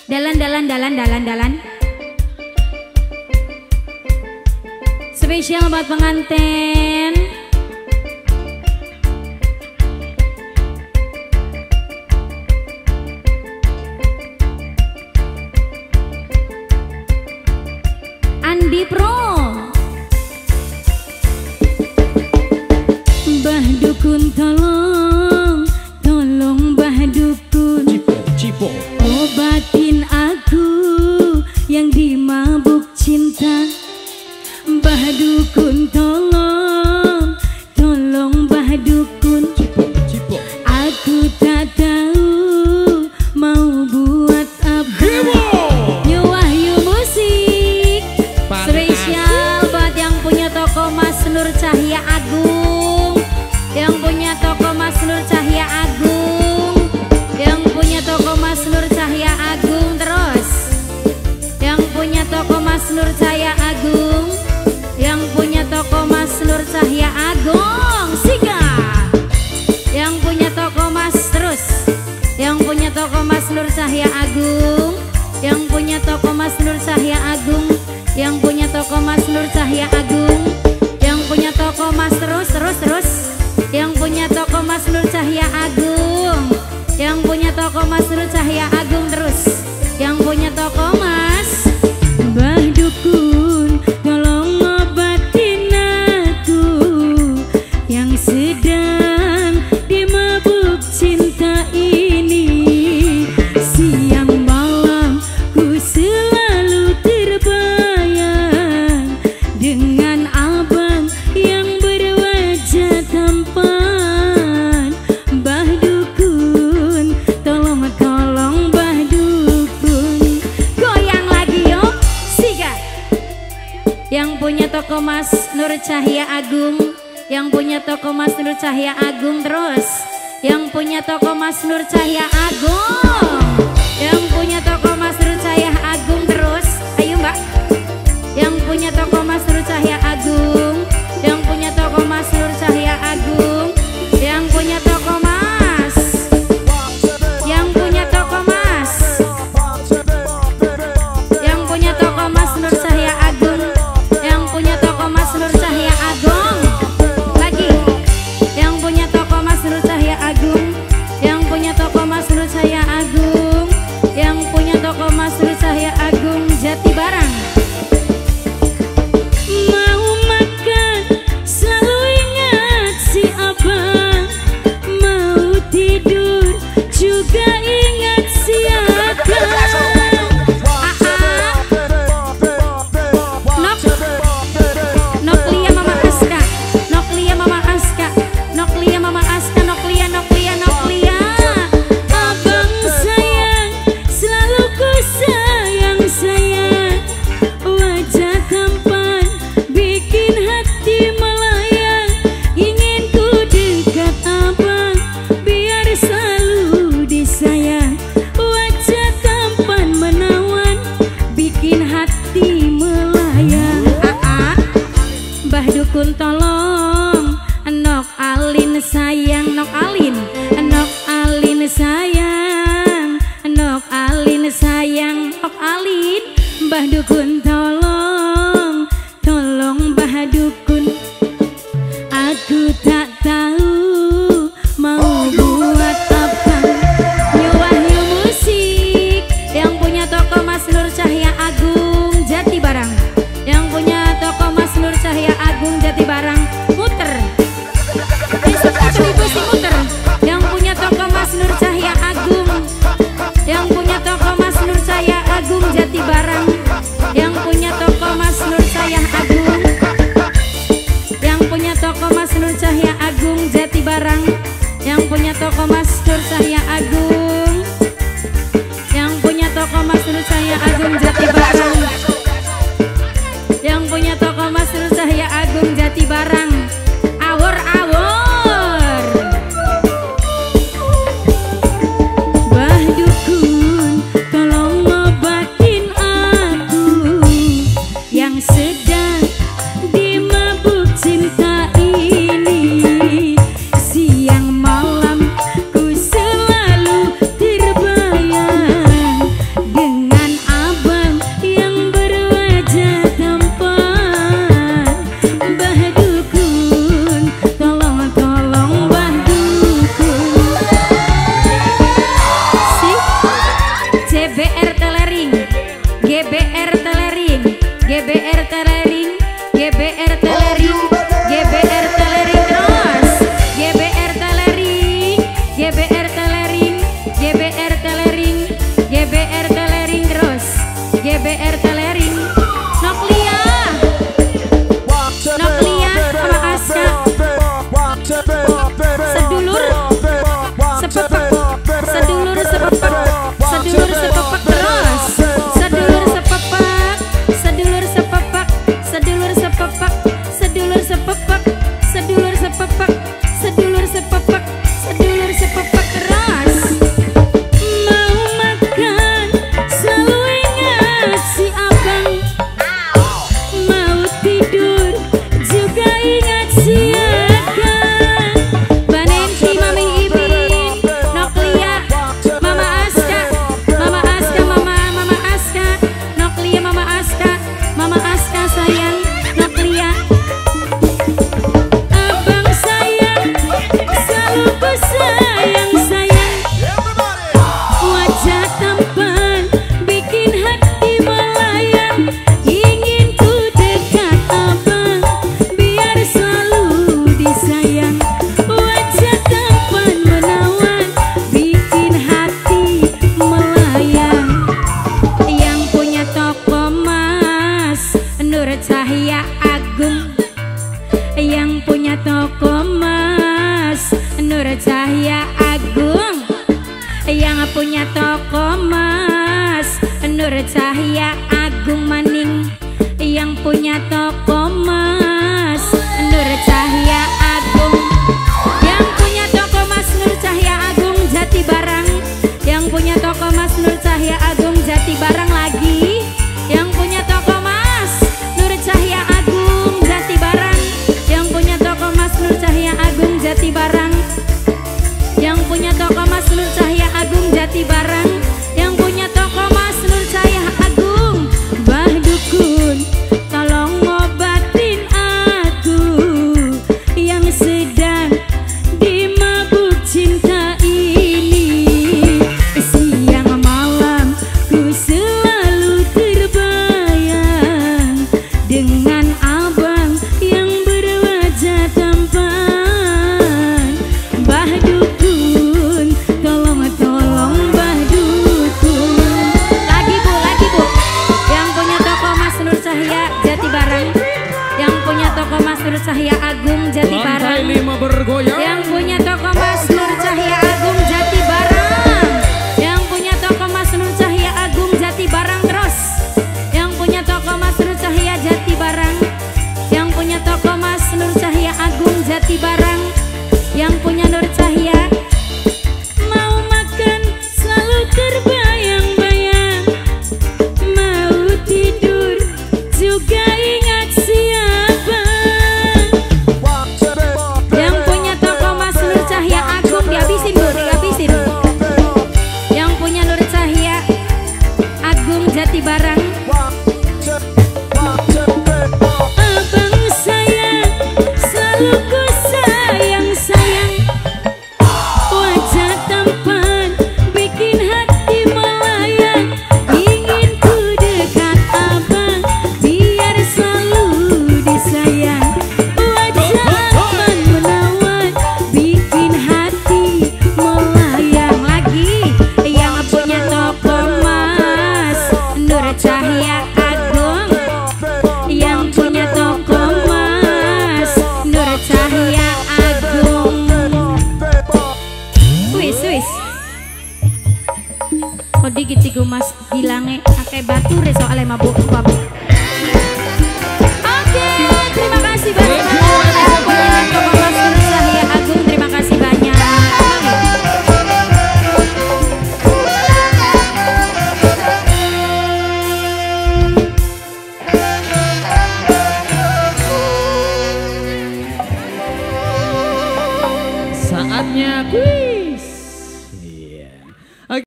Dalan. Spesial buat pengantin. Andi Pro. Mbah Dukun tolong Mbah Dukun. Cipo. Obatin aku yang dimabuk cinta. Mbah Dukun tolong Mbah Dukun. Cipo. Aku tak tahu mau buat apa. New Wahyu Musik spesial buat yang punya toko Mas Nur Cahya Agung, yang punya toko Mas Nur Cahya Agung, yang punya toko Mas Nur Cahya Agung, terus yang punya toko Mas Nur Cahya Agung, yang punya toko Mas Nur Cahya Agung, sikat. Yang punya toko Mas, terus yang punya toko Mas Nur Cahya Agung, yang punya toko Mas Nur Cahya Agung, yang punya toko Mas Nur Cahya Agung, yang punya toko Mas, terus yang punya toko Mas Nur Cahya Agung, yang punya toko Mas Nur Cahya Agung, terus yang punya toko Mas Mbah Dukun tolong obatin aku yang sedang dimabuk cinta ini. Siang malam ku selalu terbayang dengan abang yang berwajah tampan. Mbah Dukun tolong Mbah Dukun. Goyang lagi yuk, sikat. Yang punya toko Mas Nur Cahya Agung, yang punya toko Mas Nur Cahya Agung, terus yang punya toko Mas Nur Cahya Agung, yang punya toko Mas Nur Cahya Agung, terus ayo mbak. Yang punya toko Mas Nur Cahya Agung, yang punya toko Mas Nur Cahya Agung, yang punya toko Mas, yang punya toko Mas, yang punya toko Mas Nur Cahya Agung, yang punya toko Mas Nur Cahya Agung, lagi yang punya toko Mas Nur Cahya Agung, yang punya toko Mas Nur Cahya Agung, yang punya toko Mas Nur Cahya Agung Jati Barang. Mau makan selalu ingat si abang, mau tidur juga ingat si akang. Noklia Mama Aska, Noklia Mama Aska, Noklia Mama Aska, Noklia. Abang sayang, selalu ku sayang. Wajah tampan bikin hati melayang. Ingin ku dekat abang biar selalu disayang. Wajah tampan menawan bikin hati melayang. Mbah Dukun tolong Nok Alin sayang, Nok Alin sayang, Nok Alin sayang, Nok Alin. Mbah Dukun tolong Mbah Dukun. Aku tak tahu mau buat apa. New Wahyu Musik yang punya toko Mas Nur Cahya Agung Jati Barang, yang punya toko Mas Nur Cahya Agung Jati Barang, muter. Ibu si muter. Yang punya toko Mas Nur Cahya Agung, yang punya toko Mas Nur Cahya Agung Jati Barang, yang punya toko Mas Nur Cahya Agung, Nur Cahya Agung Maning yang punya toko mas Nur Cahya Agung, yang punya toko mas Nur Cahya Agung Jati Barang, yang punya toko mas Nur Cahya Agung Jati Barang lagi, yang punya toko mas Nur Cahya Agung Jati Barang, yang punya toko mas Nur Cahya Agung Jati Barang, yang punya toko mas Nur Cahya Agung Jati Barang, yang punya toko mas Nur Cahya Agung. Bah dukun tolong ngobatin aku yang sedang dimabuk cinta ini. Siang malam ku selalu terbayang dengan abang yang berwajah tampan. Bah dukun tolong bah dukun. Lagi bu, yang punya toko mas Nur Cahya Jati Barang, yang punya toko mas Nur Cahya Agung Jati Barang, yang punya toko mas Nur Cahya Agung Jati Barang, yang punya toko mas Nur Cahya Agung Jati Barang, terus yang punya toko mas Nur Cahya Jati Barang, yang punya toko mas Nur Cahya Agung Jati Barang, yang punya Nur Cahya. Mau makan selalu terbayang-bayang, mau tidur juga ingat siapa. Yang punya toko mas Nur Cahya Agung dihabisin bu, dihabisin. Yang punya Nur Cahya Agung Jati Barang. Abang sayang, selalu ku sayang-sayang. Wajah tampan bikin hati melayang. Ingin ku dekat abang biar selalu disayang. Wajah abang menawan bikin hati melayang. Lagi yang punya toko mas Nur Cahya Agung, yang punya toko mas Nur Cahya Agung. Wis kok dikit iku mas gilange akeh bature soalnya mabuk. Oke, terima kasih.